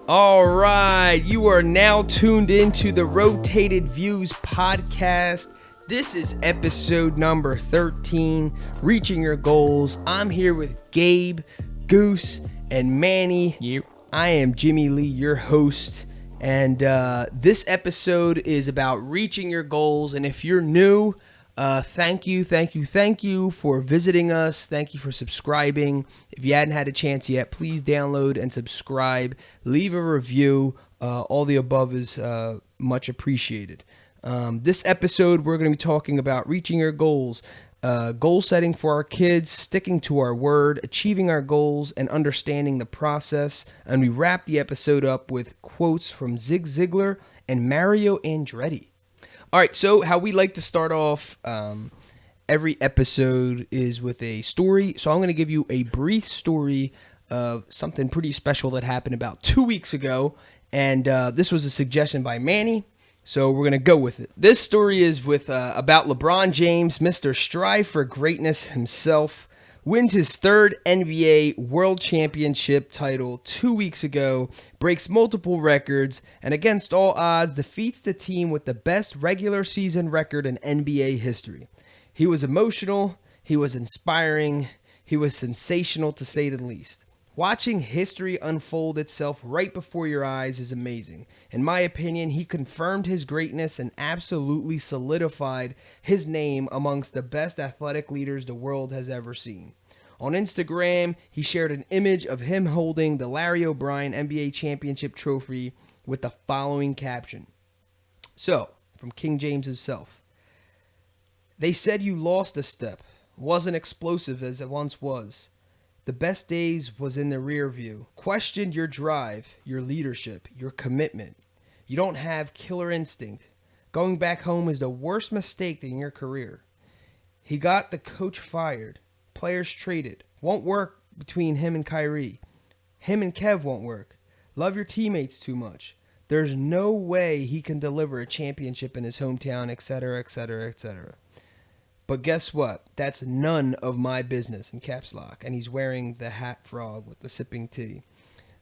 All right, you are now tuned into the Rotated Views podcast. This is episode number 13, Reaching Your Goals. I'm here with Gabe, Goose, and Manny. Yep. I am Jimmylee, your host, and this episode is about reaching your goals. And if you're new, thank you for visiting us. Thank you for subscribing. If you hadn't had a chance yet, please download and subscribe. Leave a review. All the above is much appreciated. This episode, we're going to be talking about reaching your goals, goal setting for our kids, sticking to our word, achieving our goals, and understanding the process. And we wrap the episode up with quotes from Zig Ziglar and Mario Andretti. All right, so how we like to start off every episode is with a story. So I'm going to give you a brief story of something pretty special that happened about 2 weeks ago. And this was a suggestion by Manny, so we're going to go with it. This story is with about LeBron James, Mr. Strive for Greatness himself, wins his third NBA World Championship title 2 weeks ago, breaks multiple records, and against all odds defeats the team with the best regular season record in NBA history. He was emotional, he was inspiring, he was sensational to say the least. Watching history unfold itself right before your eyes is amazing. In my opinion, he confirmed his greatness and absolutely solidified his name amongst the best athletic leaders the world has ever seen. On Instagram, he shared an image of him holding the Larry O'Brien NBA Championship trophy with the following caption. So, from King James himself. They said you lost a step, wasn't explosive as it once was. The best days was in the rear view. Questioned your drive, your leadership, your commitment. You don't have killer instinct. Going back home is the worst mistake in your career. He got the coach fired. Players traded. Won't work between him and Kyrie. Him and Kev won't work. Love your teammates too much. There's no way he can deliver a championship in his hometown, etc., etc., etc. But guess what? That's none of my business, in caps lock. And he's wearing the hat frog with the sipping tea.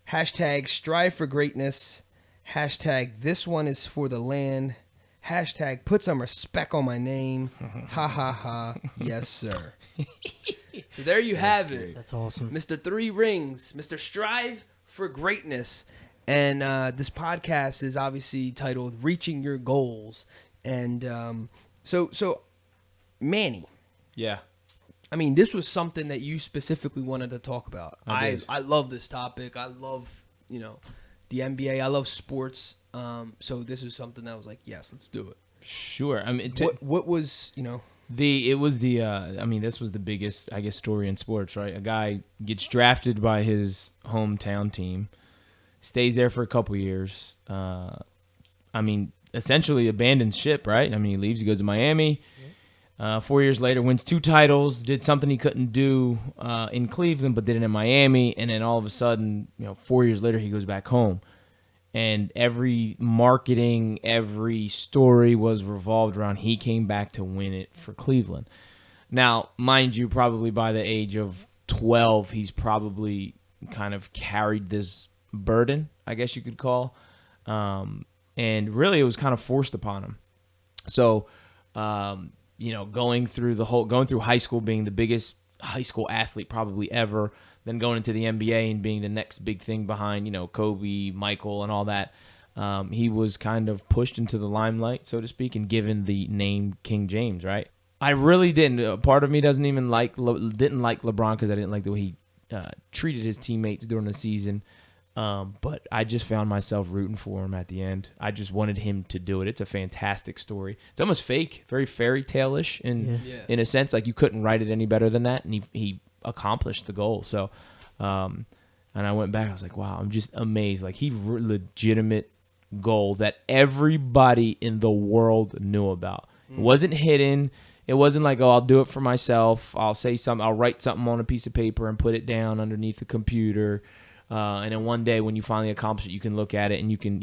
Hashtag strive for greatness. Hashtag this one is for the land. Hashtag put some respect on my name. Ha ha ha. Yes, sir. So there you have it. That's awesome. Mr. Three Rings. Mr. Strive for Greatness. And this podcast is obviously titled Reaching Your Goals. And so Manny. Yeah. I mean, this was something that you specifically wanted to talk about. I love this topic. I love, the NBA. I love sports. So this was something that was like, yes, let's do it. Sure. I mean, what was, this was the biggest, I guess, story in sports, right? A guy gets drafted by his hometown team, stays there for a couple years. Essentially abandons ship, right? I mean, he leaves, he goes to Miami. 4 years later, wins 2 titles, did something he couldn't do in Cleveland, but did it in Miami. And then all of a sudden, 4 years later, he goes back home. And every marketing, every story was revolved around he came back to win it for Cleveland. Now, mind you, probably by the age of 12, he's probably kind of carried this burden, I guess you could call. And really, it was kind of forced upon him. So, going through high school, being the biggest high school athlete probably ever, then going into the NBA and being the next big thing behind, Kobe, Michael, and all that. He was kind of pushed into the limelight, so to speak, and given the name King James, right? I really didn't. Part of me didn't like LeBron because I didn't like the way he treated his teammates during the season. But I just found myself rooting for him at the end. I just wanted him to do it. It's a fantastic story. It's almost fake, very fairy tale-ish in a sense. Like you couldn't write it any better than that, and he accomplished the goal. So, and I went back. I was like, wow, I'm just amazed. Like he legitimate goal that everybody in the world knew about. It wasn't hidden. It wasn't like, oh, I'll do it for myself. I'll write something on a piece of paper and put it down underneath the computer. And then one day when you finally accomplish it, you can look at it and you can,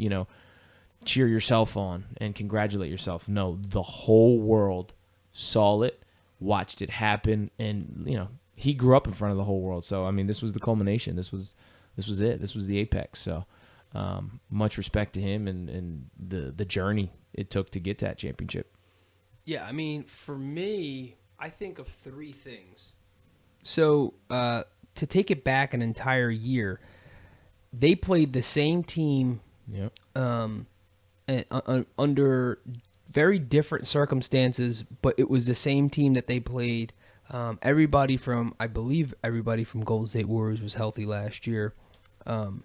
cheer yourself on and congratulate yourself. No, the whole world saw it, watched it happen, and, he grew up in front of the whole world. So I mean, this was the culmination. This was it. This was the apex. So much respect to him and the journey it took to get that championship. Yeah, I mean, for me, I think of three things. So to take it back an entire year, they played the same team. Yep. Under very different circumstances, but it was the same team that they played. I believe everybody from Golden State Warriors was healthy last year.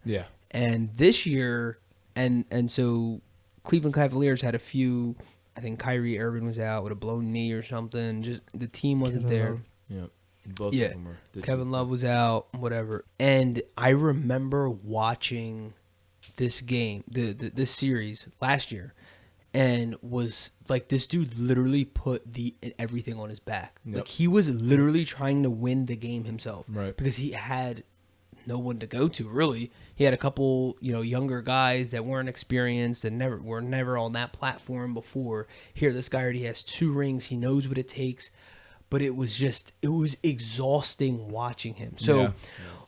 Yeah. And this year, and so Cleveland Cavaliers had a few. I think Kyrie Irving was out with a blown knee or something. Just the team wasn't there. Yeah. Both of them were. Kevin Love was out, whatever. And I remember watching this game, this series last year, and was like, this dude literally put everything on his back. Yep. Like, he was literally trying to win the game himself, right? Because he had no one to go to, really. He had a couple, younger guys that weren't experienced and were never on that platform before. Here, this guy already has 2 rings. He knows what it takes. But it was exhausting watching him. So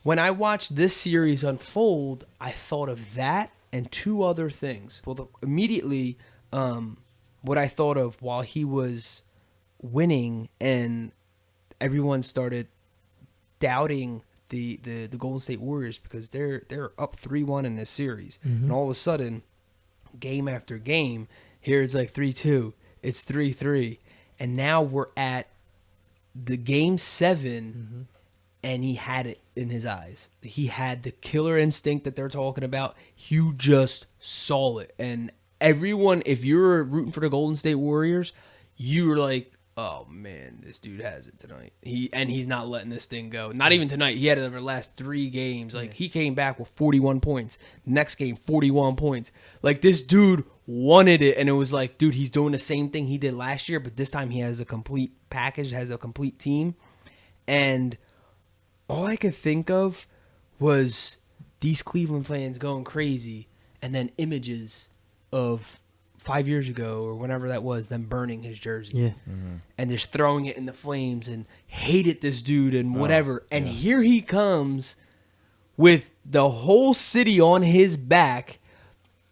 when I watched this series unfold, I thought of that and 2 other things. Well, immediately, what I thought of while he was winning and everyone started doubting the Golden State Warriors because they're up 3-1 in this series. Mm-hmm. And all of a sudden, game after game, here it's like 3-2, it's 3-3. And now we're at the game 7, and he had it in his eyes. He had the killer instinct that they're talking about. You just saw it. And everyone, if you're rooting for the Golden State Warriors, you were like, oh man, this dude has it tonight. He's not letting this thing go. Not even tonight. He had it over the last 3 games. Like, he came back with 41 points. Next game, 41 points. Like, this dude wanted it, and it was like, dude, he's doing the same thing he did last year, but this time he has a complete package, has a complete team. And all I could think of was these Cleveland fans going crazy, and then images of 5 years ago or whenever that was, them burning his jersey. Yeah. Mm-hmm. And just throwing it in the flames and hated this dude and whatever. And here he comes with the whole city on his back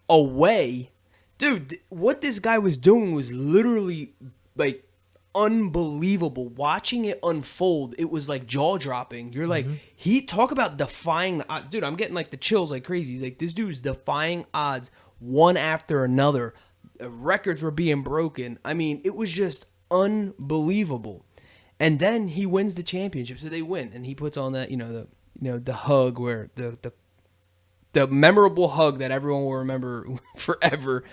away. Dude, what this guy was doing was literally like unbelievable. Watching it unfold, it was like jaw-dropping. You're like, he talk about defying the odds. Dude, I'm getting like the chills like crazy. He's like, this dude's defying odds one after another. Records were being broken. I mean, it was just unbelievable. And then he wins the championship, so they win, and he puts on that, the hug where the memorable hug that everyone will remember forever.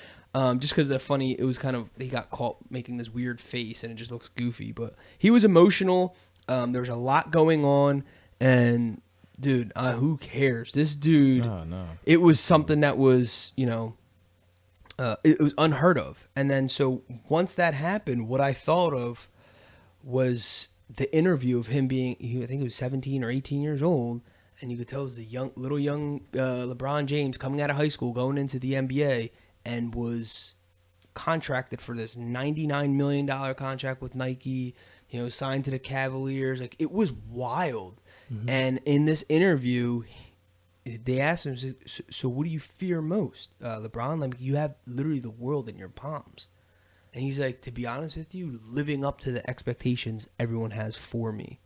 Just because it was kind of, he got caught making this weird face, and it just looks goofy. But he was emotional. There was a lot going on, and dude, who cares? This dude, it was something that was, it was unheard of. And then so once that happened, what I thought of was the interview of him being, I think he was 17 or 18 years old, and you could tell it was the little young LeBron James coming out of high school, going into the NBA, and was contracted for this $99 million contract with Nike, signed to the Cavaliers. Like, it was wild. Mm-hmm. And in this interview, they asked him, so what do you fear most, LeBron? Like, you have literally the world in your palms. And he's like, to be honest with you, living up to the expectations everyone has for me.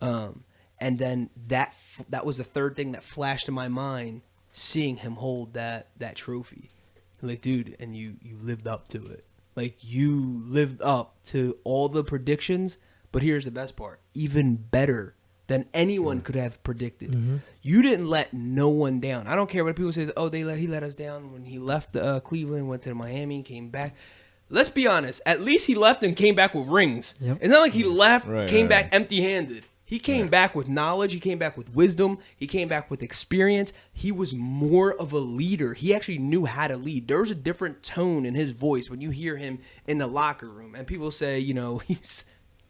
And then that was the third thing that flashed in my mind, seeing him hold that trophy. Like, dude, and you lived up to it. Like, you lived up to all the predictions, but here's the best part. Even better than anyone could have predicted. Mm-hmm. You didn't let no one down. I don't care what people say. Oh, he let us down when he left Cleveland, went to Miami, came back. Let's be honest. At least he left and came back with rings. Yep. It's not like he left, came back empty-handed. He came back with knowledge. He came back with wisdom. He came back with experience. He was more of a leader. He actually knew how to lead. There was a different tone in his voice when you hear him in the locker room. And people say,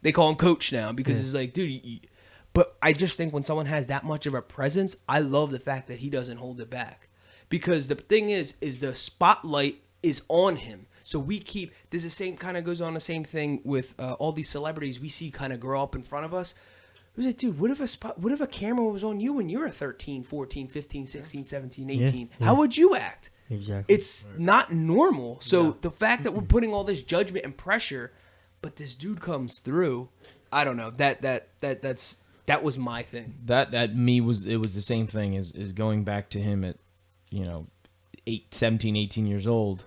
they call him coach now because it's like, dude, but I just think when someone has that much of a presence, I love the fact that he doesn't hold it back. Because the thing is the spotlight is on him. So goes on the same thing with all these celebrities we see kind of grow up in front of us. was like, dude, what if a camera was on you when you were 13, 14, 15, 16, 17, 18? Yeah. How would you act? Exactly. It's not normal. So the fact that we're putting all this judgment and pressure, but this dude comes through, I don't know. That was my thing. That me was the same thing as going back to him at 17, 18 years old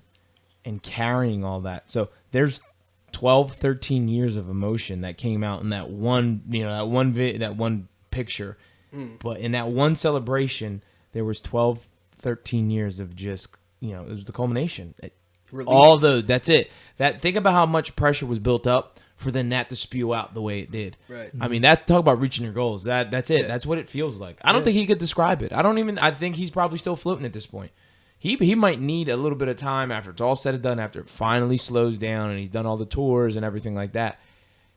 and carrying all that. So there's 12, 13 years of emotion that came out in that one, that one picture. But in that one celebration, there was 12, 13 years of just, it was the culmination. Relief. That's it. Think about how much pressure was built up for then that to spew out the way it did. Right. I mean, talk about reaching your goals. That's it. Yeah. That's what it feels like. I don't think he could describe it. I think he's probably still floating at this point. He might need a little bit of time after it's all said and done, after it finally slows down and he's done all the tours and everything like that.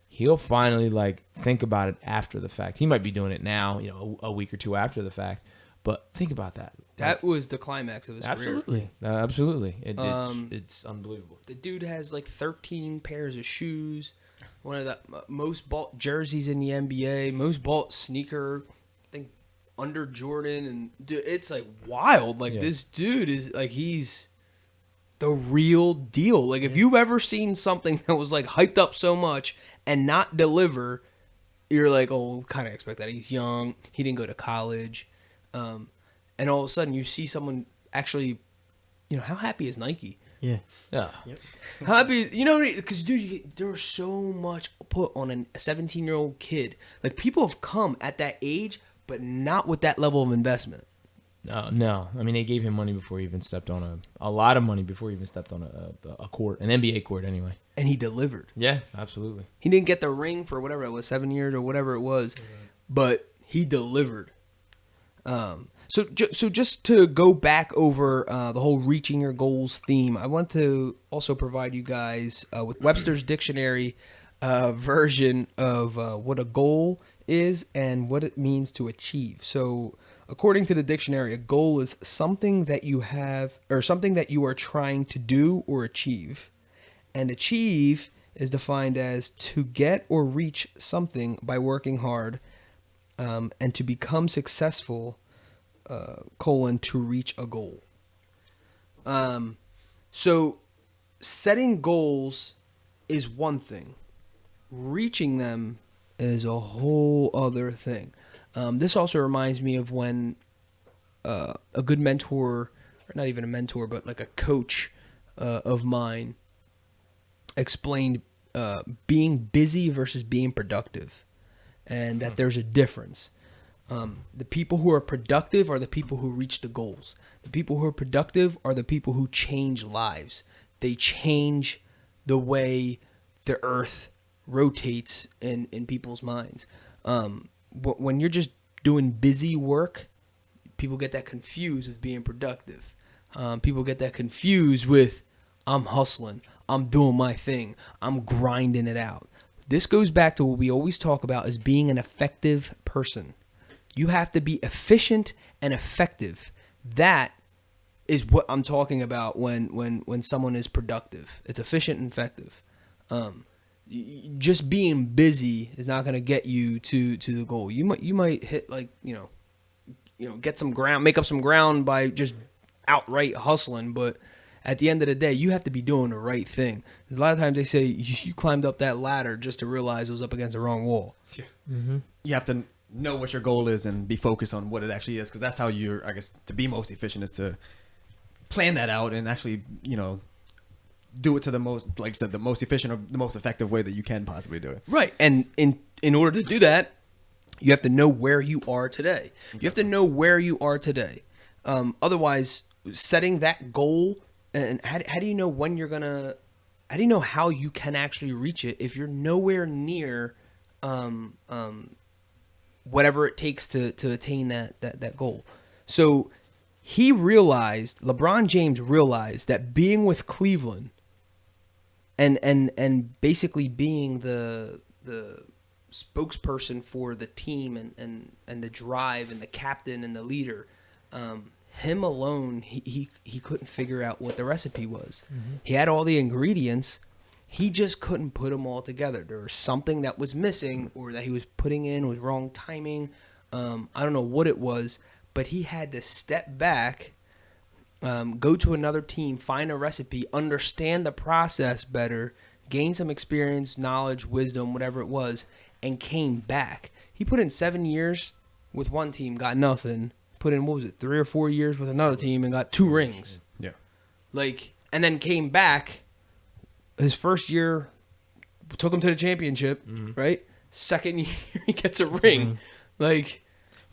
He'll finally think about it after the fact. He might be doing it now, a week or two after the fact. But think about that. That was the climax of his career. Absolutely. It's unbelievable. The dude has 13 pairs of shoes, one of the most bought jerseys in the NBA, most bought sneaker, I think under Jordan, and dude, it's wild. This dude is he's the real deal. If you've ever seen something that was hyped up so much and not deliver, you're oh, kind of expect that. He's young. He didn't go to college. And all of a sudden you see someone actually, how happy is Nike? Yeah. Yeah. Yep. How happy, because dude, there's so much put on a 17-year-old kid. People have come at that age, but not with that level of investment. No. I mean, they gave him money before he even stepped on a lot of money before he even stepped on a court, an NBA court anyway. And he delivered. Yeah, absolutely. He didn't get the ring for whatever it was, 7 years or whatever it was, but he delivered. So just to go back over the whole reaching your goals theme, I want to also provide you guys with Webster's Dictionary version of what a goal is and what it means to achieve. So according to the dictionary, a goal is something that you have or something that you are trying to do or achieve. And achieve is defined as to get or reach something by working hard and to become successful, to reach a goal. So setting goals is one thing. Reaching them is a whole other thing. This also reminds me of when a good mentor, or not even a mentor, but a coach of mine explained being busy versus being productive, and that there's a difference. The people who are productive are the people who reach the goals. The people who are productive are the people who change lives. They change the way the earth rotates in people's minds. When you're just doing busy work, people get that confused with being productive. People get that confused with, I'm hustling, I'm doing my thing, I'm grinding it out. This goes back to what we always talk about as being an effective person. You have to be efficient and effective. That is what I'm talking about when someone is productive. It's efficient and effective. Just being busy is not going to get you to the goal. You might hit get some ground, make up some ground by just outright hustling, but at the end of the day, you have to be doing the right thing. A lot of times they say you climbed up that ladder just to realize it was up against the wrong wall. Mm-hmm. You have to know what your goal is and be focused on what it actually is, because that's how you're, I guess, to be most efficient is to plan that out and actually, do it to the most, like I said, the most efficient or the most effective way that you can possibly do it. Right. And in order to do that, you have to know where you are today. Exactly. You have to know where you are today. Otherwise, setting that goal, and how do you know when you're gonna? How do you know how you can actually reach it if you're nowhere near whatever it takes to attain that goal? So LeBron James realized that being with Cleveland and basically being the spokesperson for the team and the drive and the captain and the leader, him alone, he couldn't figure out what the recipe was. Mm-hmm. He had all the ingredients. He just couldn't put them all together. There was something that was missing, or that he was putting in with wrong timing. I don't know what it was, but he had to step back, go to another team, find a recipe, understand the process better, gain some experience, knowledge, wisdom, whatever it was, and came back. He put in 7 years with one team, got nothing. Put in, 3 or 4 years with another team and got 2 rings. Yeah. And then came back. His first year took him to the championship, right? Second year he gets a ring. Well,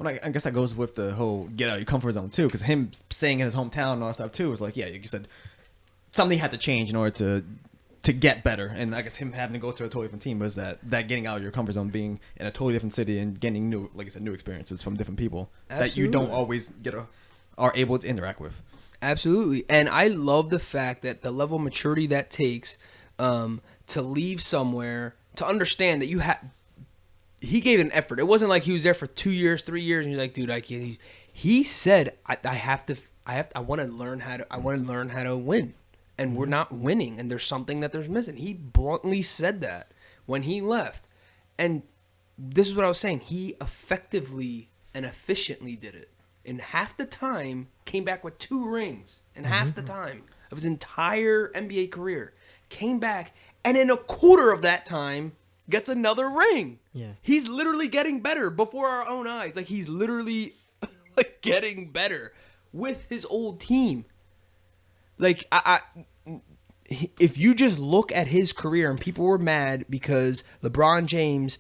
I guess that goes with the whole get out of your comfort zone too, because him staying in his hometown and all that stuff too was like, yeah, like you said, something had to change in order to get better. And I guess him having to go to a totally different team was that getting out of your comfort zone, being in a totally different city and getting new, like I said, new experiences from different people that you don't always are able to interact with. Absolutely. And I love the fact that the level of maturity that takes to leave somewhere, to understand that you have. He gave an effort. It wasn't like he was there for 2 years, 3 years, and he's like, dude, I can't. He said, I want to learn how to win, and we're not winning, and there's something that there's missing. He bluntly said that when he left, and this is what I was saying. He effectively and efficiently did it. In half the time, came back with 2 rings. In half the time of his entire NBA career, came back, and in a quarter of that time, gets another ring. Yeah. He's literally getting better before our own eyes. Like, he's literally getting better with his old team. Like, if you just look at his career, and people were mad because LeBron James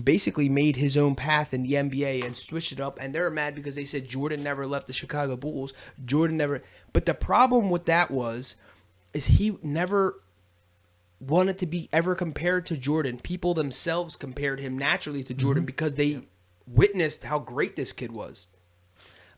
basically made his own path in the NBA and switched it up, and they're mad because they said Jordan never left the Chicago Bulls. Jordan never. But the problem with that is he never wanted to be ever compared to Jordan. People themselves compared him naturally to Jordan because they witnessed how great this kid was.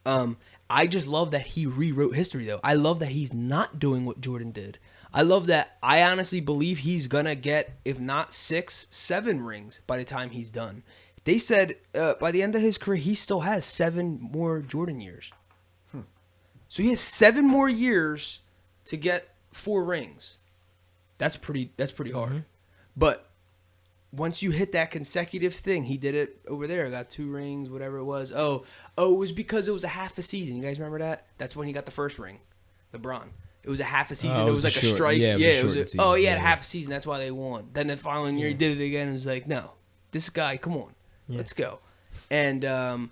I just love that he rewrote history, though. I love that he's not doing what Jordan did. I love that. I honestly believe he's going to get, if not 6, 7 rings by the time he's done. They said by the end of his career, he still has 7 more Jordan years. So he has 7 more years to get 4 rings. That's pretty hard. But once you hit that consecutive thing, he did it over there. Got 2 rings, whatever it was. Oh, it was because it was a half a season. You guys remember that? That's when he got the first ring, LeBron. It was a half a season. Oh, it was like a short, strike. yeah, It was season. he had half a season. That's why they won. Then the following year he did it again. It was like, no, this guy, come on, let's go. And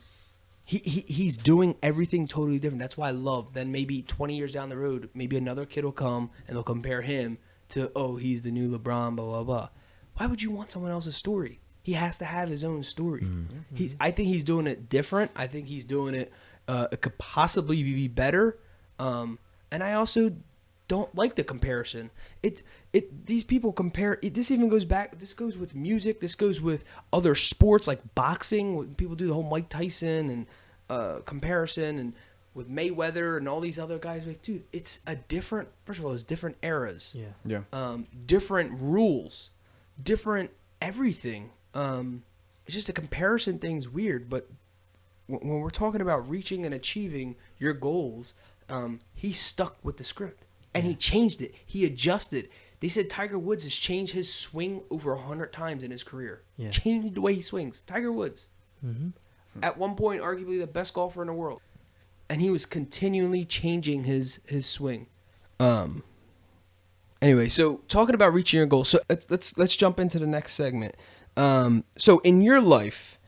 he's doing everything totally different. That's why I love. Then maybe 20 years down the road, maybe another kid will come and they'll compare him to, he's the new LeBron, blah, blah, blah. Why would you want someone else's story? He has to have his own story. I think he's doing it different. I think he's doing it, it could possibly be better. And I also don't like the comparison. These people compare. This even goes back. This goes with music. This goes with other sports like boxing. When people do the whole Mike Tyson and comparison, and with Mayweather and all these other guys. Like, dude, it's a different. First of all, it's different eras. Yeah. Different rules, different everything. It's just a comparison thing's weird. But when we're talking about reaching and achieving your goals, he stuck with the script. And he changed it. He adjusted. They said Tiger Woods has changed his swing over 100 times in his career. Yeah. Changed the way he swings. Tiger Woods. At one point, arguably the best golfer in the world. And he was continually changing his swing. Anyway, so talking about reaching your goals. So let's jump into the next segment. So in your life,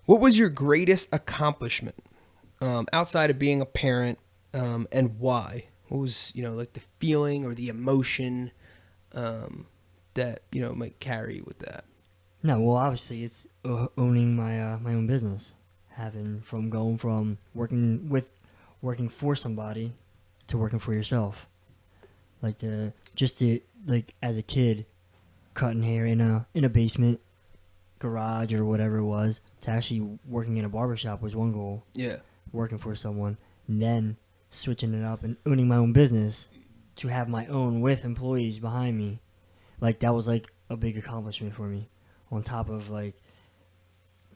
what was your greatest accomplishment outside of being a parent, and why? What was, like the feeling or the emotion that, might carry with that? No, well, obviously it's owning my my own business, going from working for somebody to working for yourself. Like as a kid, cutting hair in a basement, garage or whatever it was, to actually working in a barbershop was one goal. Yeah. Working for someone, and then switching it up and owning my own business to have my own with employees behind me. Like, that was like a big accomplishment for me, on top of like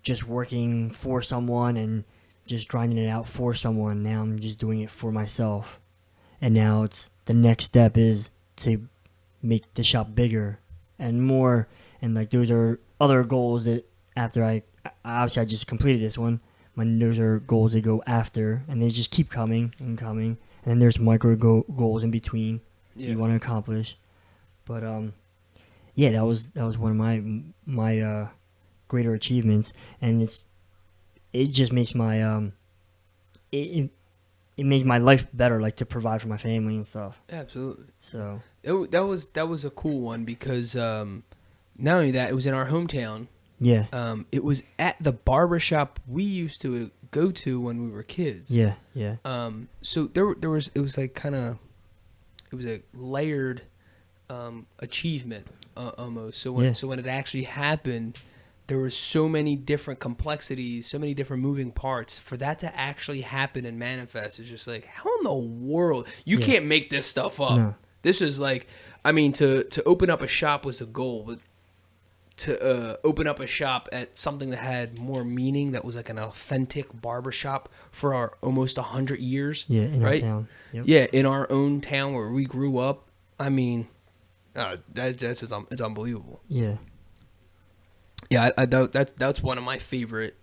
just working for someone and just grinding it out for someone. Now I'm just doing it for myself, and now it's the next step is to make the shop bigger and more. And like those are other goals that after I just completed this one. Those are goals that go after, and they just keep coming and coming. And then there's micro goals in between you want to accomplish. But yeah, that was one of my greater achievements, and it just makes my it makes my life better, like to provide for my family and stuff. Absolutely. So that was a cool one because not only that, it was in our hometown. yeah, It was at the barbershop we used to go to when we were kids. yeah. So there was, it was like kind of, it was a layered achievement almost. So when it actually happened, there was so many different complexities, so many different moving parts. For that to actually happen and manifest is just like, how in the world? You can't make this stuff up. No. This is like, I mean, to open up a shop was a goal, but to open up a shop at something that had more meaning, that was like an authentic barbershop for our almost 100 years. Yeah, in right? our town. Yep. Yeah, in our own town where we grew up. I mean, it's unbelievable. Yeah. Yeah, that's one of my favorite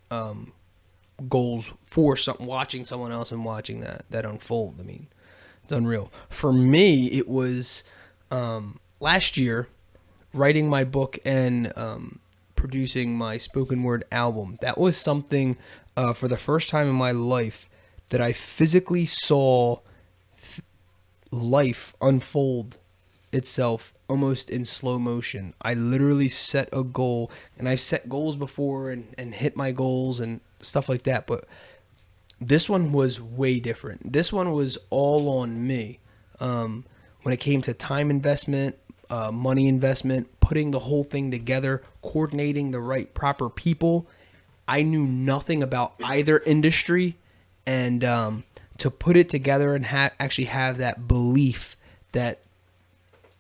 goals for watching someone else and watching that unfold. I mean, it's unreal. For me, it was last year, writing my book and producing my spoken word album. That was something for the first time in my life that I physically saw life unfold itself almost in slow motion. I literally set a goal, and I've set goals before and hit my goals and stuff like that, but this one was way different. This one was all on me. When it came to time investment, money investment, putting the whole thing together, coordinating the right proper people. I knew nothing about either industry, and to put it together and actually have that belief that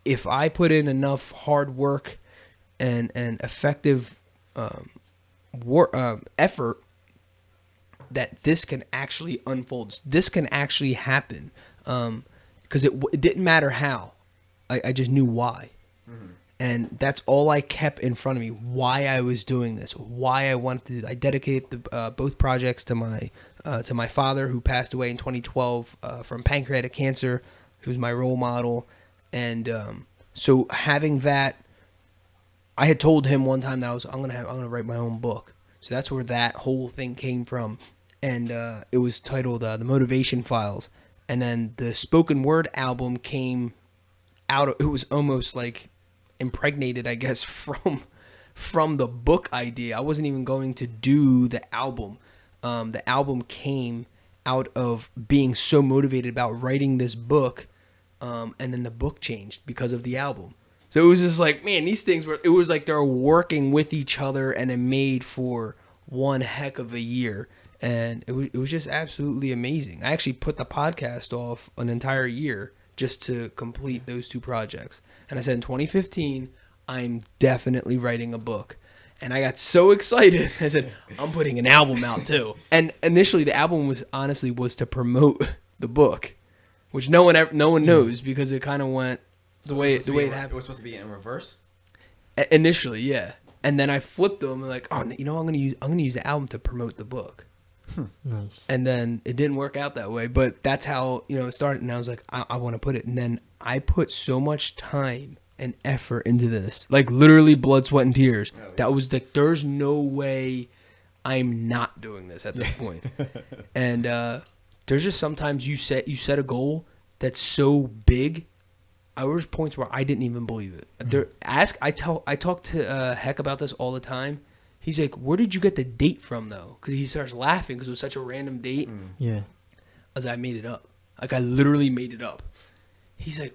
if I put in enough hard work and effective effort, that this can actually unfold. This can actually happen, because it didn't matter how. I just knew why. Mm-hmm. And that's all I kept in front of me, why I was doing this, why I wanted to. I dedicated both projects to my father, who passed away in 2012 from pancreatic cancer, who's my role model. And so having that, I had told him one time that I'm gonna write my own book. So that's where that whole thing came from. And it was titled The Motivation Files. And then the spoken word album came out. It was almost like impregnated, I guess, from the book idea. I wasn't even going to do the album. The album came out of being so motivated about writing this book, and then the book changed because of the album. So it was just like, man, these things it was like they're working with each other, and it made for one heck of a year. And it was just absolutely amazing. I actually put the podcast off an entire year just to complete those two projects. And I said in 2015, I'm definitely writing a book. And I got so excited. I said, I'm putting an album out too. And initially the album was to promote the book, which no one knows, because it kind of went the way it happened. It was supposed to be in reverse? Initially, yeah. And then I flipped them and like, oh, I'm going to use the album to promote the book. Nice. And then it didn't work out that way, but that's how it started. And I was like, I want to put it. And then I put so much time and effort into this, like literally blood, sweat, and tears. Oh, yeah. That was like, there's no way I'm not doing this at this point. And there's just sometimes you set a goal that's so big. There was points where I didn't even believe it. Mm-hmm. I talk to Heck about this all the time. He's like, where did you get the date from, though? Because he starts laughing because it was such a random date. Mm. Yeah. I made it up. Like, I literally made it up. He's like,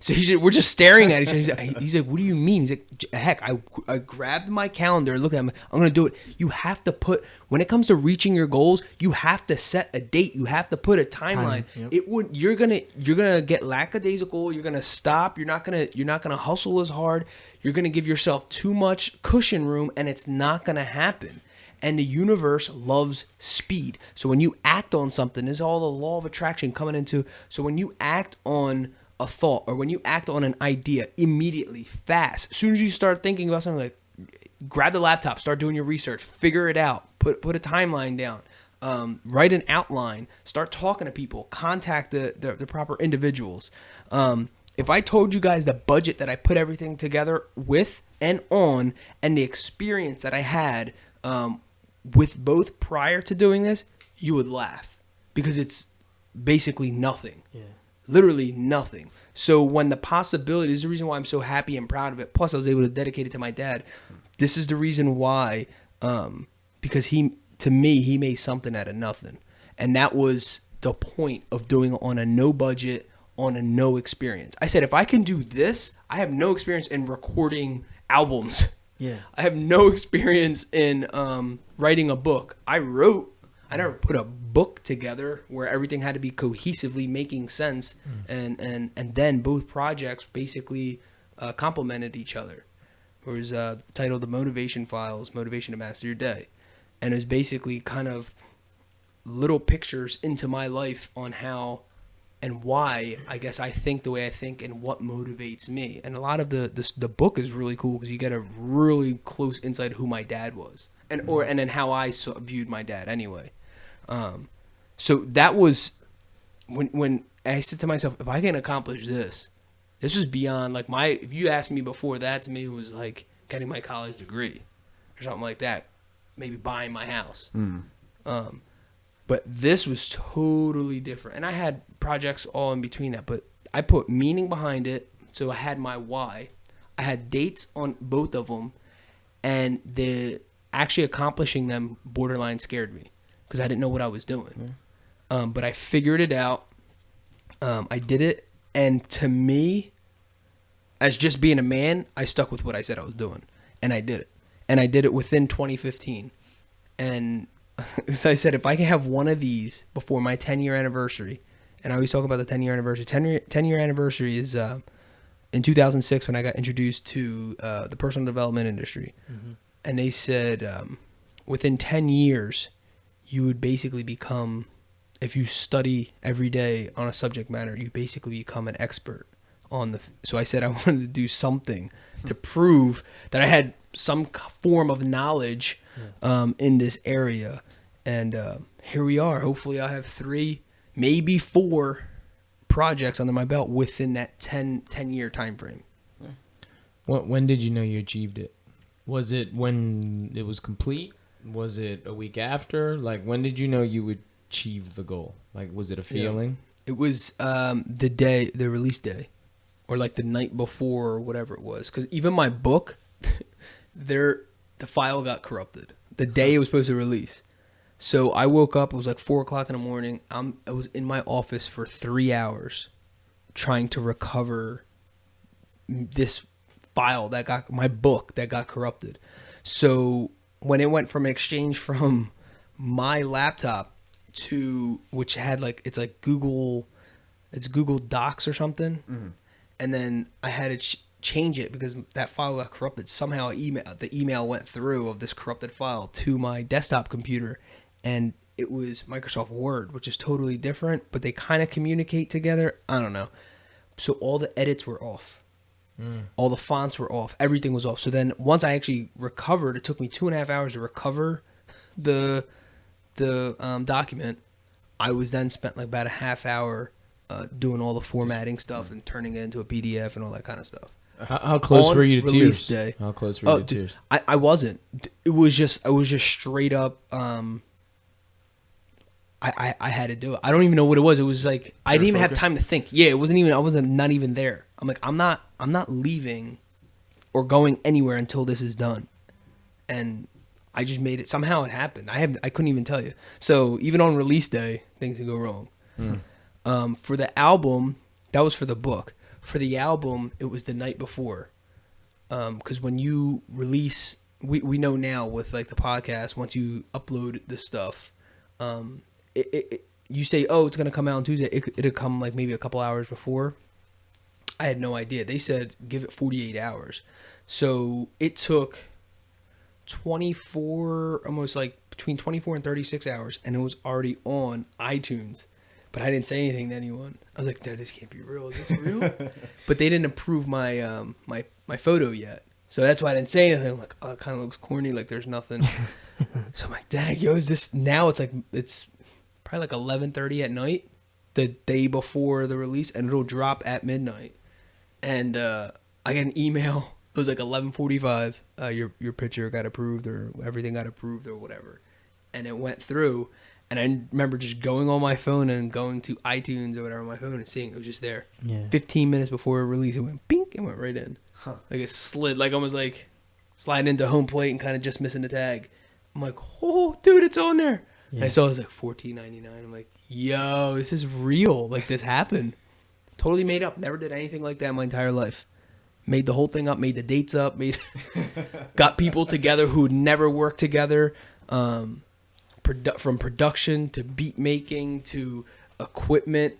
so we're just staring at each other. He's like, what do you mean? He's like, Heck, I grabbed my calendar, look at him. I'm going to do it. You have to when it comes to reaching your goals, you have to set a date. You have to put a timeline. Yep. You're gonna get lackadaisical. You're gonna stop. You're not gonna hustle as hard. You're going to give yourself too much cushion room, and it's not going to happen. And the universe loves speed. So when you act on something, there's all the law of attraction coming into. So when you act on a thought or when you act on an idea immediately, fast, as soon as you start thinking about something, like grab the laptop, start doing your research, figure it out, put a timeline down, write an outline, start talking to people, contact the proper individuals. If I told you guys the budget that I put everything together with and on, and the experience that I had with both prior to doing this, you would laugh, because it's basically nothing. Yeah. Literally nothing. So when the possibility is the reason why I'm so happy and proud of it. Plus, I was able to dedicate it to my dad. This is the reason why, because to me, he made something out of nothing, and that was the point of doing it on a no budget, on a no experience. I said, if I can do this, I have no experience in recording albums. Yeah. I have no experience in writing a book. I never put a book together where everything had to be cohesively making sense, and then both projects basically complemented each other. It was titled The Motivation Files, Motivation to Master Your Day. And it was basically kind of little pictures into my life on how and why I guess I think the way I think and what motivates me. And a lot of the book is really cool because you get a really close insight of who my dad was and then how I viewed my dad anyway. So that was when I said to myself, if I can accomplish this was beyond like if you asked me before that, to me it was like getting my college degree or something like that, maybe buying my house. But this was totally different. And I had projects all in between that, but I put meaning behind it. So I had my why. I had dates on both of them, and actually accomplishing them borderline scared me because I didn't know what I was doing. But I figured it out. I did it. And to me, as just being a man, I stuck with what I said I was doing. And I did it. And I did it within 2015. And so I said, if I can have one of these before my 10-year anniversary, and I always talk about the 10-year anniversary. 10-year anniversary is in 2006 when I got introduced to the personal development industry. Mm-hmm. And they said within 10 years, you would basically become, if you study every day on a subject matter, you basically become an expert on the. So I said I wanted to do something to prove that I had some form of knowledge in this area. And here we are. Hopefully I'll have 3, maybe 4 projects under my belt within that 10-year time frame. When did you know you achieved it? Was it when it was complete? Was it a week after? Like, when did you know you would achieve the goal? Like, was it a feeling? Yeah. It was the release day, or like the night before, or whatever it was. Because even my book, the file got corrupted the day it was supposed to release. So I woke up. It was like 4:00 in the morning. I was in my office for 3 hours, trying to recover this file my book that got corrupted. So when it went from exchange from my laptop to, which had it's Google Docs or something, and then I had to change it because that file got corrupted. Somehow the email went through of this corrupted file to my desktop computer, and it was Microsoft Word, which is totally different, but they kind of communicate together. I don't know. So all the edits were off. All the fonts were off. Everything was off. So then once I actually recovered, it took me 2.5 hours to recover the document. I was then spent like about a half hour doing all the formatting stuff and turning it into a PDF and all that kind of stuff. How close were you to release tears? Day. How close were you to tears? I wasn't. I was just straight up. I had to do it. I don't even know what it was. It was like I didn't even have time to think. Yeah, it wasn't even. I wasn't not even there. I'm like, I'm not leaving or going anywhere until this is done. And I just made it. Somehow it happened. I couldn't even tell you. So even on release day, things can go wrong. For the album, that was for the book. For the album, it was the night before. Because when you release, we know now with like the podcast, once you upload the stuff, you say, oh, it's going to come out on Tuesday. It'll come like maybe a couple hours before. I had no idea. They said give it 48 hours. So it took 24, almost like between 24 and 36 hours, and it was already on iTunes But I didn't say anything to anyone. I was like, no, this can't be real. Is this real? But they didn't approve my my photo yet. So that's why I didn't say anything. I'm like, oh, it kind of looks corny. Like there's nothing. So I'm like, dang, yo, is this now? It's probably like 11:30 at night, the day before the release, and it'll drop at midnight. And I get an email. It was like 11:45. Your picture got approved, or everything got approved, or whatever. And it went through. And I remember just going on my phone and going to iTunes or whatever on my phone and seeing it was just there. Yeah. 15 minutes before it released, it went bink and went right in. Huh. Like it slid, like almost like sliding into home plate and kind of just missing the tag. I'm like, oh, dude, it's on there. Yeah. And I saw it was like $14.99. I'm like, yo, this is real. Like this happened. Totally made up. Never did anything like that in my entire life. Made the whole thing up, made the dates up, got people together who never worked together. From production to beat making to equipment,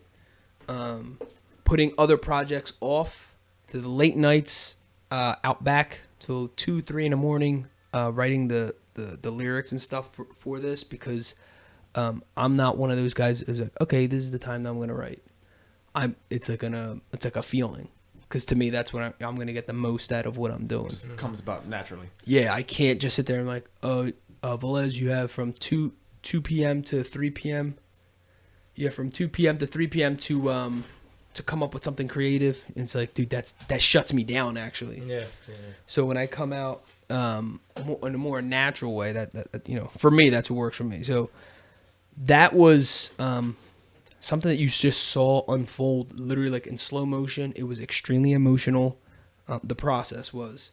putting other projects off to the late nights out back till 2-3 in the morning, writing the lyrics and stuff for this because I'm not one of those guys who's like, okay, this is the time that I'm gonna write. It's like a feeling because to me that's when I'm gonna get the most out of what I'm doing. It just comes about naturally. Yeah, I can't just sit there and like, oh. Velez, you have from 2 p.m. to 3 p.m. You have from 2 p.m. to 3 p.m. to come up with something creative. And it's like, dude, that shuts me down actually. Yeah. So when I come out in a more natural way, that for me, that's what works for me. So that was something that you just saw unfold literally like in slow motion. It was extremely emotional. The process was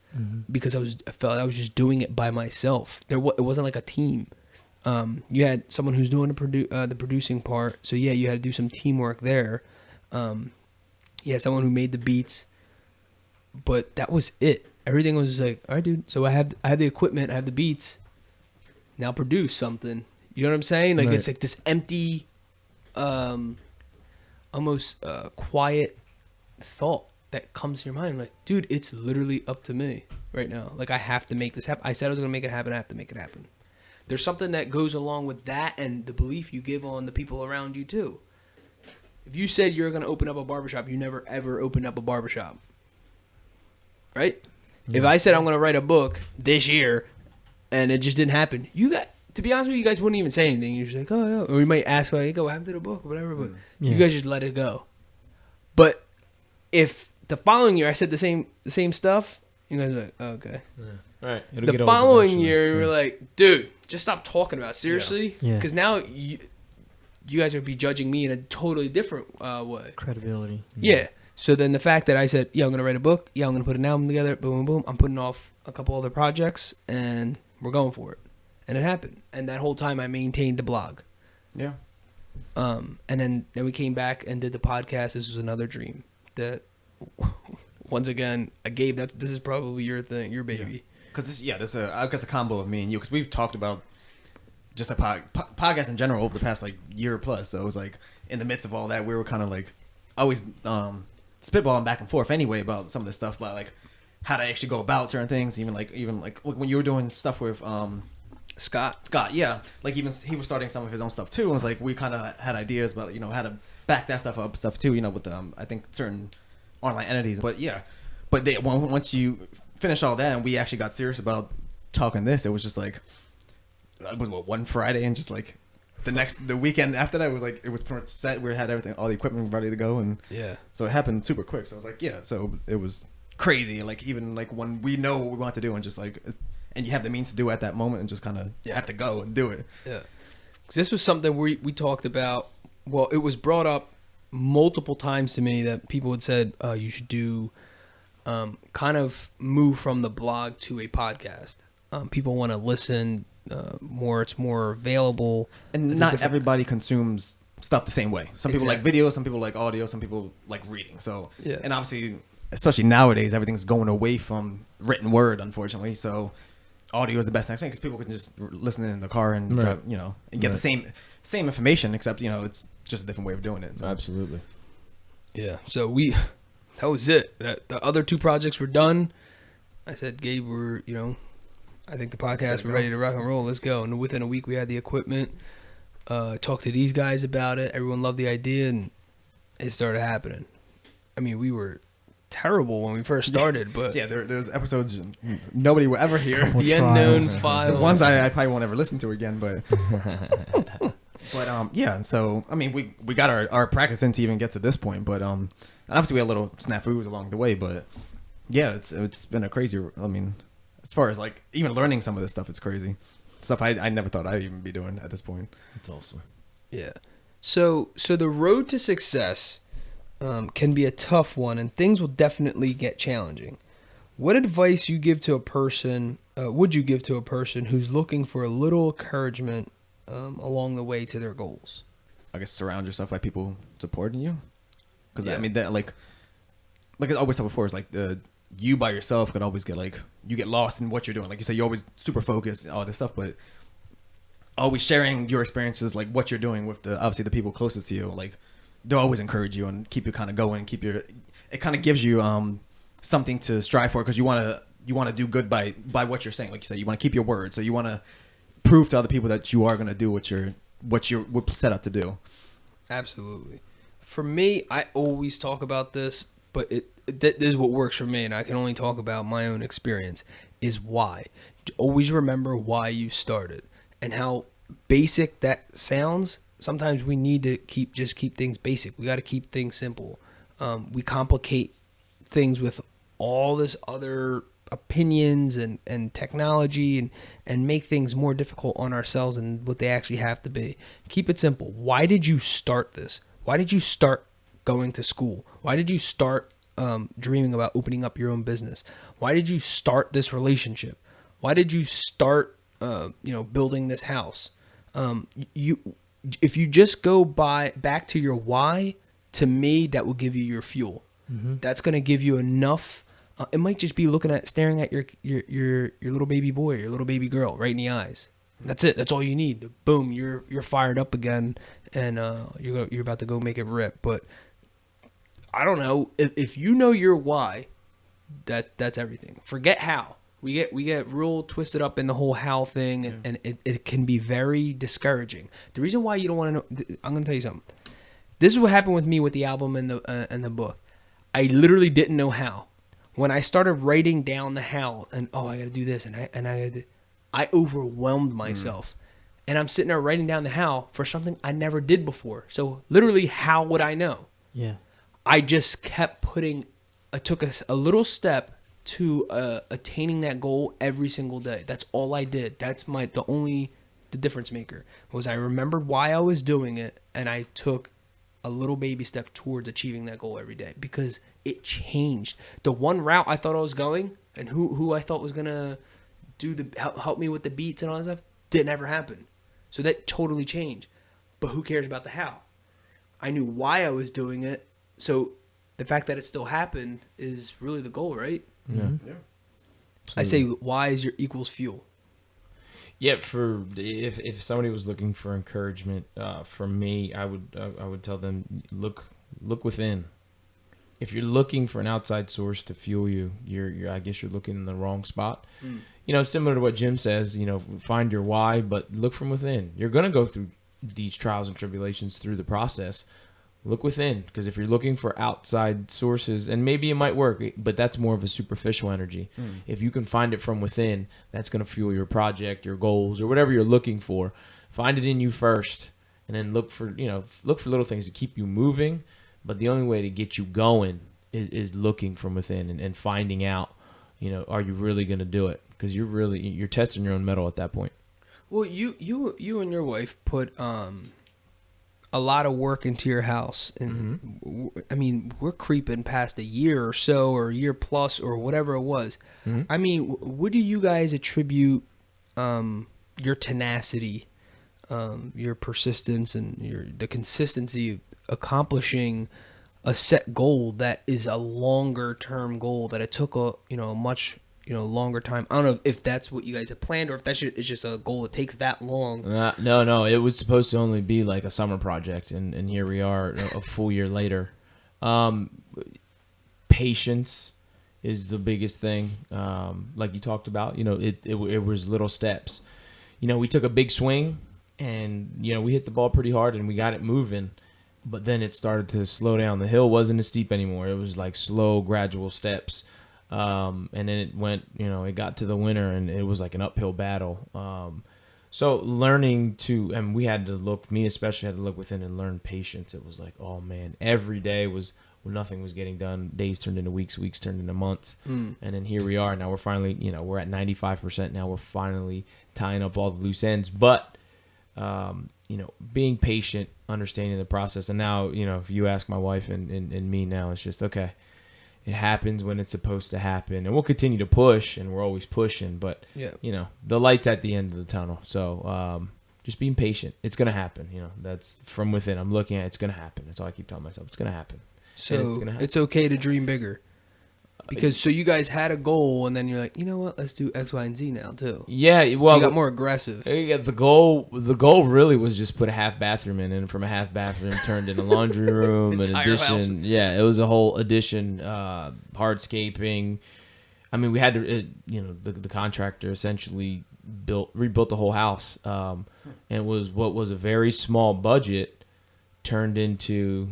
because I felt I was just doing it by myself. It wasn't like a team. You had someone who's doing the producing part, so yeah, you had to do some teamwork there. You had someone who made the beats, but that was it. Everything was like, all right, dude. So I have the equipment, I have the beats. Now produce something. You know what I'm saying? Like It's like this empty, almost quiet thought that comes to your mind, like, dude, it's literally up to me right now. Like, I have to make this happen. I said I was going to make it happen. I have to make it happen. There's something that goes along with that and the belief you give on the people around you, too. If you said you're going to open up a barbershop, you never, ever opened up a barbershop. Right? Yeah. If I said I'm going to write a book this year and it just didn't happen, to be honest with you guys wouldn't even say anything. You're just like, oh, yeah. Or you might ask, like, what happened to the book or whatever, but you guys just let it go. But if the following year I said the same stuff, you guys are like, oh, okay. Yeah. Right. The following year, you were like, dude, just stop talking about it. Seriously? Yeah. Because now you guys would be judging me in a totally different way. Credibility. Yeah. So then the fact that I said, yeah, I'm going to write a book. Yeah, I'm going to put an album together. Boom, boom, boom. I'm putting off a couple other projects, and we're going for it. And it happened. And that whole time I maintained the blog. Yeah. And then we came back and did the podcast. This was another dream that... Once again, Gabe, this is probably your thing, your baby. Because this is I guess a combo of me and you. Because we've talked about just a podcast in general over the past like year plus. So it was like in the midst of all that, we were kind of like always spitballing back and forth anyway about some of this stuff, about like how to actually go about certain things. Even like when you were doing stuff with Scott, yeah, like even he was starting some of his own stuff too. And it was like we kind of had ideas about how to back that stuff too. With I think certain online entities, but once you finish all that and we actually got serious about talking this, it was just like it was one Friday and just like the weekend after that it was pretty much set. We had everything, all the equipment ready to go, and so it happened super quick. So I was like, so it was crazy. Like even like when we know what we want to do and just like, and you have the means to do it at that moment and just kind of have to go and do it. Yeah, because this was something we talked about. Well, it was brought up multiple times to me that people had said you should do kind of move from the blog to a podcast. People want to listen more. It's more available, and not everybody consumes stuff the same way. Some people like video, some people like audio, some people like reading. So and obviously, especially nowadays, everything's going away from written word, unfortunately. So audio is the best next thing because people can just listen in the car and drive, and get the same information, except it's just a different way of doing it. So. Absolutely. Yeah. So that was it. The other two projects were done. I said, Gabe, I think the podcast, we're ready to rock and roll. Let's go. And within a week, we had the equipment. Talked to these guys about it. Everyone loved the idea, and it started happening. I mean, we were terrible when we first started, but Yeah, there's episodes nobody will ever hear. the unknown trials. files. The ones I probably won't ever listen to again, but yeah. And so I mean, we got our practice in to even get to this point, but and obviously we had little snafus along the way, but yeah, it's been a crazy. I mean, as far as like even learning some of this stuff, it's crazy stuff I never thought I'd even be doing at this point. It's awesome. Yeah. So the road to success can be a tough one, and things will definitely get challenging. What advice you give to a person? Would you give to a person who's looking for a little encouragement along the way to their goals? I guess surround yourself by people supporting you, because Yeah. I mean that like I always said before, is like you by yourself could always get like you get lost in what you're doing. Like you say, you're always super focused and all this stuff, but always sharing your experiences, like what you're doing with obviously the people closest to you, like they'll always encourage you and keep you kind of going, it kind of gives you something to strive for, because you want to do good by what you're saying. Like you said, you want to keep your word, so you want to prove to other people that you are going to do what you're set out to do. Absolutely. For me, I always talk about this, but this is what works for me, and I can only talk about my own experience, is why. Always remember why you started and how basic that sounds. Sometimes we need to keep things basic. We got to keep things simple. We complicate things with all this other opinions and technology and make things more difficult on ourselves than what they actually have to be. Keep it simple. Why did you start this? Why did you start going to school? Why did you start dreaming about opening up your own business? Why did you start this relationship? Why did you start building this house? If you just go back to your why, to me, that will give you your fuel. Mm-hmm. That's going to give you enough. It might just be staring at your little baby boy, your little baby girl right in the eyes. That's it. That's all you need. Boom, you're fired up again, and you're about to go make it rip. But I don't know, if you know your why, that's everything. Forget how. We get real twisted up in the whole how thing, and it can be very discouraging. The reason why you don't want to know, I'm going to tell you something. This is what happened with me with the album and the book. I literally didn't know how. When I started writing down the how, and I got to do this, I overwhelmed myself. And I'm sitting there writing down the how for something I never did before. So literally, how would I know? Yeah. I just kept I took a little step to attaining that goal every single day. That's all I did. That's the difference maker was I remembered why I was doing it, and I took a little baby step towards achieving that goal every day, because it changed. The one route I thought I was going, and who I thought was gonna do help me with the beats and all that stuff, didn't ever happen. So that totally changed. But who cares about the how? I knew why I was doing it, so the fact that it still happened is really the goal, right? Yeah. Yeah. I say why is your equals fuel. Yeah, if somebody was looking for encouragement, for me, I would tell them look within. If you're looking for an outside source to fuel you, I guess you're looking in the wrong spot. Similar to what Jim says, find your why, but look from within. You're gonna go through these trials and tribulations through the process. Look within, because if you're looking for outside sources, and maybe it might work, but that's more of a superficial energy. If you can find it from within, that's going to fuel your project, your goals, or whatever you're looking for. Find it in you first, and then look for little things to keep you moving. But the only way to get you going is looking from within and finding out, are you really going to do it? Because you're testing your own mettle at that point. Well, you and your wife put a lot of work into your house, and I mean, we're creeping past a year or so, or a year plus, or whatever it was. I mean, what do you guys attribute your tenacity, your persistence, and the consistency of accomplishing a set goal that is a longer term goal, that it took a much longer time? I don't know if that's what you guys have planned, or if that's just a goal that takes that long. No, it was supposed to only be like a summer project, and here we are a full year later. Patience is the biggest thing. Like you talked about, it was little steps. We took a big swing, And, we hit the ball pretty hard and we got it moving. But then it started to slow down. The hill wasn't as steep anymore. It was like slow, gradual steps. And then it went, it got to the winter and it was like an uphill battle. So learning to, and we had to look, me especially had to look within and learn patience. It was like, oh man, every day was when nothing was getting done. Days turned into weeks, weeks turned into months. And then here we are. Now we're finally, we're at 95%. Now we're finally tying up all the loose ends. But, being patient, understanding the process. And now, if you ask my wife and me now, it's just, okay, it happens when it's supposed to happen. And we'll continue to push, and we're always pushing. But, the light's at the end of the tunnel. So just being patient. It's going to happen. That's from within. I'm looking at it's going to happen. That's all I keep telling myself. It's going to happen. So it's okay to dream bigger. Because so you guys had a goal, and then you're like, you know what? Let's do X, Y, and Z now too. Yeah, well, you got more aggressive. Yeah, the goal really was just put a half bathroom in, and from a half bathroom turned into laundry room, an addition. House. Yeah, it was a whole addition, hardscaping. I mean, we had to, the contractor essentially rebuilt the whole house, and it was what was a very small budget turned into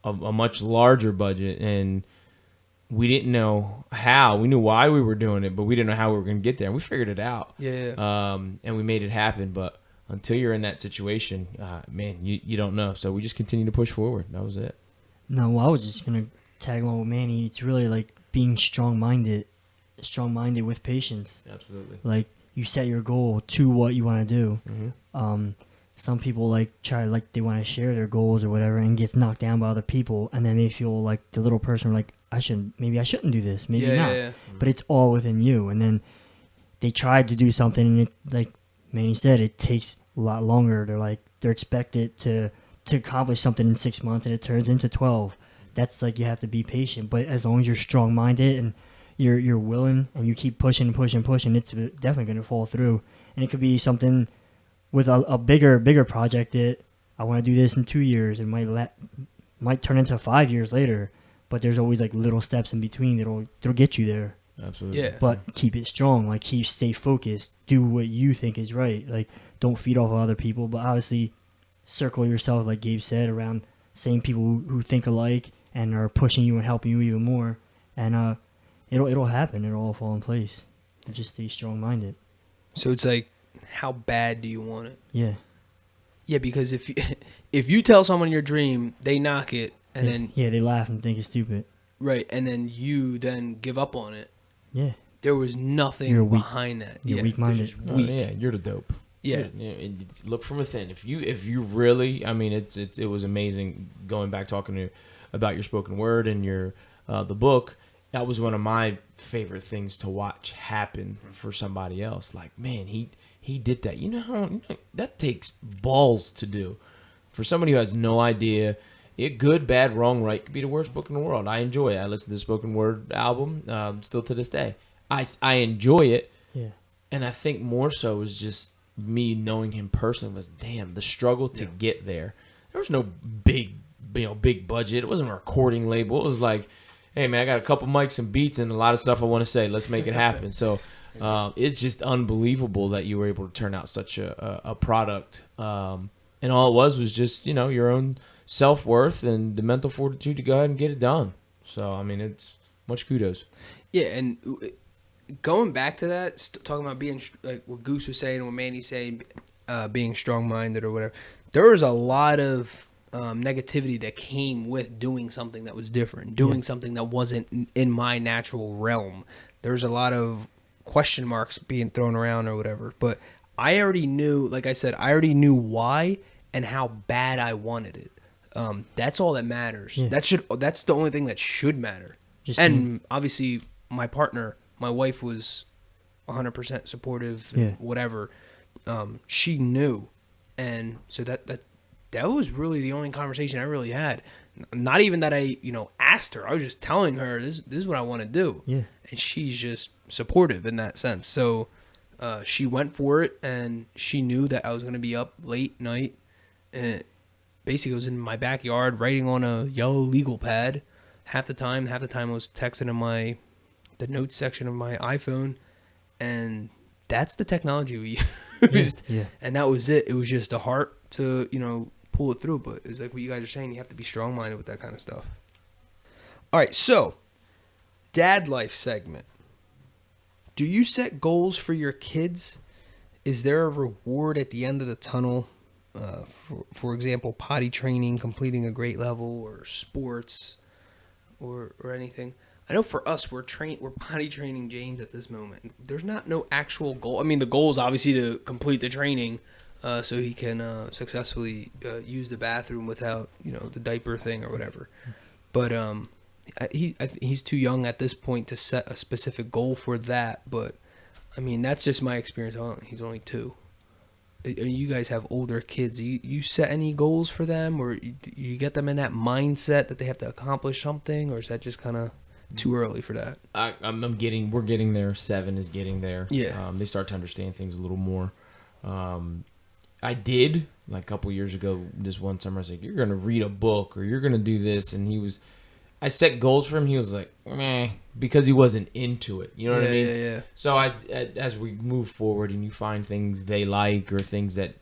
a much larger budget, and we didn't know how. We knew why we were doing it, but we didn't know how we were going to get there. And we figured it out. Yeah. And we made it happen. But until you're in that situation, man, you don't know. So we just continue to push forward. That was it. No, well, I was just going to tag along with Manny. It's really like being strong-minded with patience. Absolutely. Like you set your goal to what you want to do. Mm-hmm. Some people they want to share their goals or whatever and gets knocked down by other people, and then they feel like the little person like, maybe I shouldn't do this, maybe not. Yeah. But it's all within you. And then they tried to do something, and it, like Manny said, it takes a lot longer. They're expected to accomplish something in 6 months, and it turns into 12. That's like you have to be patient. But as long as you're strong-minded and you're willing and you keep pushing, it's definitely going to fall through. And it could be something with a bigger project that I want to do this in 2 years. It might turn into 5 years later. But there's always like little steps in between that'll get you there. Absolutely. Yeah. But keep it strong. Like stay focused. Do what you think is right. Like don't feed off of other people. But obviously, circle yourself, like Gabe said, around same people who think alike and are pushing you and helping you even more. And it'll happen. It'll all fall in place. Just stay strong-minded. So it's like, how bad do you want it? Yeah. Yeah, because if you tell someone your dream, they knock it. And then they laugh and think it's stupid. Right, and then you give up on it. Yeah. There was nothing behind that. You're weak-minded. Weak. Yeah, you're the dope. Yeah. Look from within. If you really, I mean, it was amazing going back talking about your spoken word and your the book. That was one of my favorite things to watch happen for somebody else. Like, man, he did that. That takes balls to do. For somebody who has no idea. It good, bad, wrong, right could be the worst book in the world. I enjoy it. I listen to the spoken word album still to this day. I enjoy it. Yeah. And I think more so is just me knowing him personally was, damn, the struggle to get there. There was no big budget. It wasn't a recording label. It was like, hey, man, I got a couple mics and beats and a lot of stuff I want to say. Let's make it happen. So it's just unbelievable that you were able to turn out such a product. And all it was just, your own self-worth and the mental fortitude to go ahead and get it done. So, I mean, it's much kudos. Yeah, and going back to that, talking about being, like what Goose was saying and what Manny's saying, being strong-minded or whatever, there was a lot of negativity that came with doing something that was different, doing something that wasn't in my natural realm. There's a lot of question marks being thrown around or whatever, but I already knew, like I said, why and how bad I wanted it. That's all that matters. Yeah. That's the only thing that should matter. Obviously, my partner, my wife, was 100% supportive. And whatever. She knew, and so that was really the only conversation I really had. Not even that I asked her. I was just telling her this is what I want to do. Yeah. And she's just supportive in that sense. So she went for it, and she knew that I was going to be up late night. And basically, I was in my backyard writing on a yellow legal pad. Half the time I was texting in the notes section of my iPhone, and that's the technology we Yeah. And that was it. It was just the heart to, pull it through. But it's like what you guys are saying, you have to be strong-minded with that kind of stuff. All right, so dad life segment. Do you set goals for your kids? Is there a reward at the end of the tunnel? For example, potty training, completing a grade level, or sports, or anything. I know for us, we're potty training James at this moment. There's no actual goal. I mean, the goal is obviously to complete the training, so he can successfully use the bathroom without the diaper thing or whatever. But he's too young at this point to set a specific goal for that. But I mean, that's just my experience. He's only 2. You guys have older kids. You set any goals for them, or you get them in that mindset that they have to accomplish something, or is that just kind of too early for that? We're getting there. 7 is getting there. Yeah. They start to understand things a little more. I did, like a couple years ago, this one summer, I was like, you're going to read a book, or you're going to do this. And I set goals for him. He was like, meh, because he wasn't into it. You know what I mean? Yeah. So as we move forward and you find things they like or things that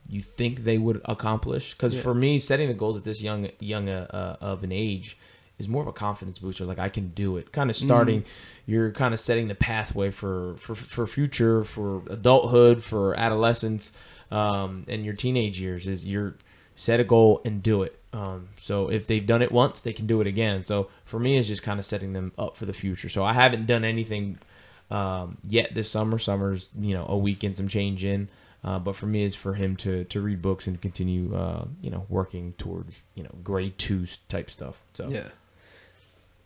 you think they would accomplish. Because for me, setting the goals at this young of an age is more of a confidence booster. Like, I can do it. Kind of starting, you're kind of setting the pathway for future, for adulthood, for adolescence, and your teenage years. Is you're set a goal and do it. So if they've done it once, they can do it again. So for me, it's just kind of setting them up for the future. So I haven't done anything yet this summer. Summer's a week and some change in. But for me, is for him to read books and continue working towards grade 2 type stuff. So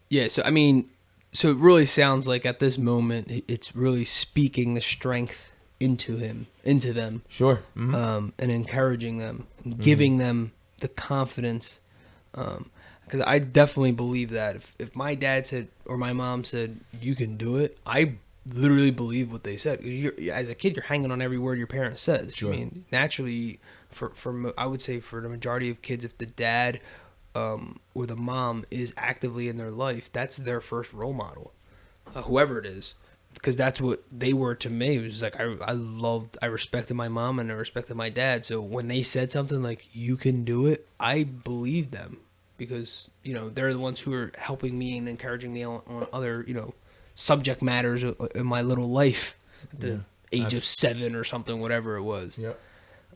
yeah. So I mean, so it really sounds like at this moment it's really speaking the strength into them. Sure. Mm-hmm. And encouraging them, and giving them the confidence. Because I definitely believe that if my dad said or my mom said you can do it, I literally believe what they said. As a kid, you're hanging on every word your parent says. Sure. I mean, naturally, I would say for the majority of kids, if the dad or the mom is actively in their life, that's their first role model, whoever it is. Because that's what they were to me. It was like I respected my mom and I respected my dad. So when they said something like "you can do it," I believed them because they're the ones who are helping me and encouraging me on other subject matters in my little life at the age of 7 or something, whatever it was. Yep.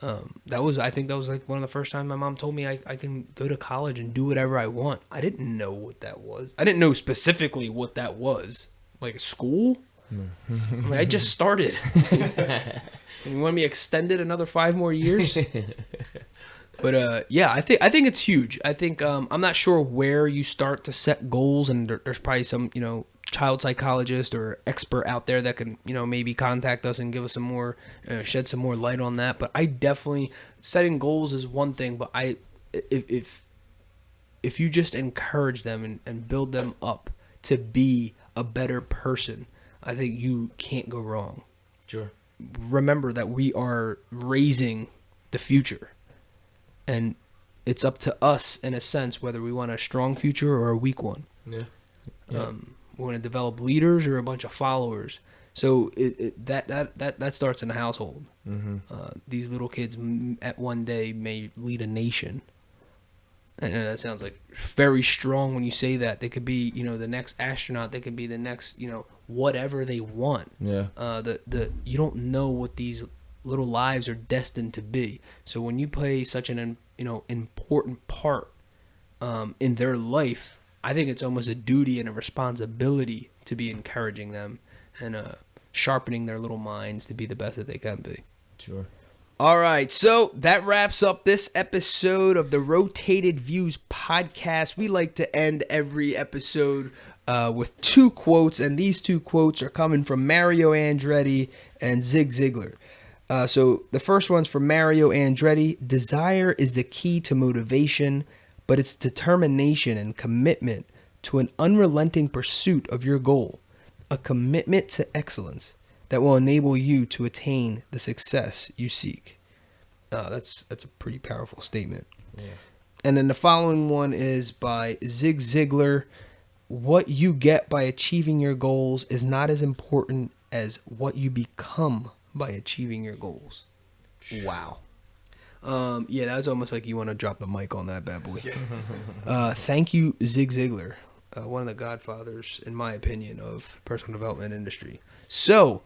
I think that was like one of the first times my mom told me I can go to college and do whatever I want. I didn't know what that was. I didn't know specifically what that was. Like school. I mean, I just started. You want me extended another 5 more years? But I think it's huge. I think I'm not sure where you start to set goals, and there's probably some child psychologist or expert out there that can maybe contact us and give us some more shed some more light on that. But I definitely, setting goals is one thing, but if you just encourage them and build them up to be a better person, I think you can't go wrong. Sure. Remember that we are raising the future, and it's up to us in a sense whether we want a strong future or a weak one. Yeah. We want to develop leaders or a bunch of followers. So that starts in the household. Mm-hmm. These little kids at one day may lead a nation. And that sounds like very strong when you say that. They could be, the next astronaut. They could be the next, whatever they want. Yeah. You don't know what these little lives are destined to be. So when you play such an important part in their life, I think it's almost a duty and a responsibility to be encouraging them and sharpening their little minds to be the best that they can be. Sure. All right, so that wraps up this episode of the Rotated Views podcast. We like to end every episode with 2 quotes, and these 2 quotes are coming from Mario Andretti and Zig Ziglar. So the first one's from Mario Andretti. Desire is the key to motivation, but it's determination and commitment to an unrelenting pursuit of your goal, a commitment to excellence that will enable you to attain the success you seek. That's a pretty powerful statement. Yeah. And then the following one is by Zig Ziglar. What you get by achieving your goals is not as important as what you become by achieving your goals. Wow. Yeah, that was almost like you want to drop the mic on that bad boy. Thank you, Zig Ziglar, one of the godfathers, in my opinion, of personal development industry. So,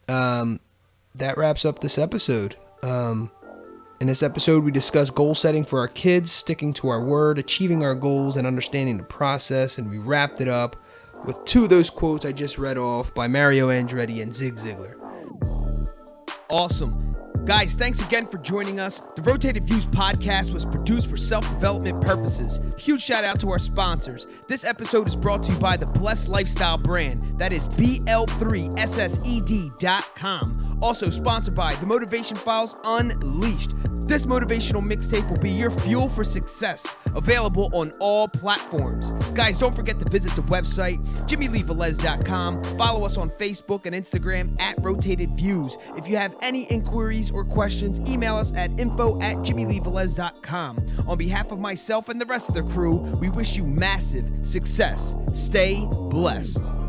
that wraps up this episode. In this episode, we discuss goal setting for our kids, sticking to our word, achieving our goals, and understanding the process. And we wrapped it up with 2 of those quotes I just read off by Mario Andretti and Zig Ziglar. Awesome. Guys, thanks again for joining us. The Rotated Views podcast was produced for self-development purposes. Huge shout out to our sponsors. This episode is brought to you by the Blessed Lifestyle brand. That is BL3SSED.com. Also sponsored by The Motivation Files Unleashed. This motivational mixtape will be your fuel for success. Available on all platforms. Guys, don't forget to visit the website, JimmyLeeVelez.com. Follow us on Facebook and Instagram at Rotated Views. If you have any inquiries or questions, email us at info@JimmyLeeVelez.com. On behalf of myself and the rest of the crew, we wish you massive success. Stay blessed.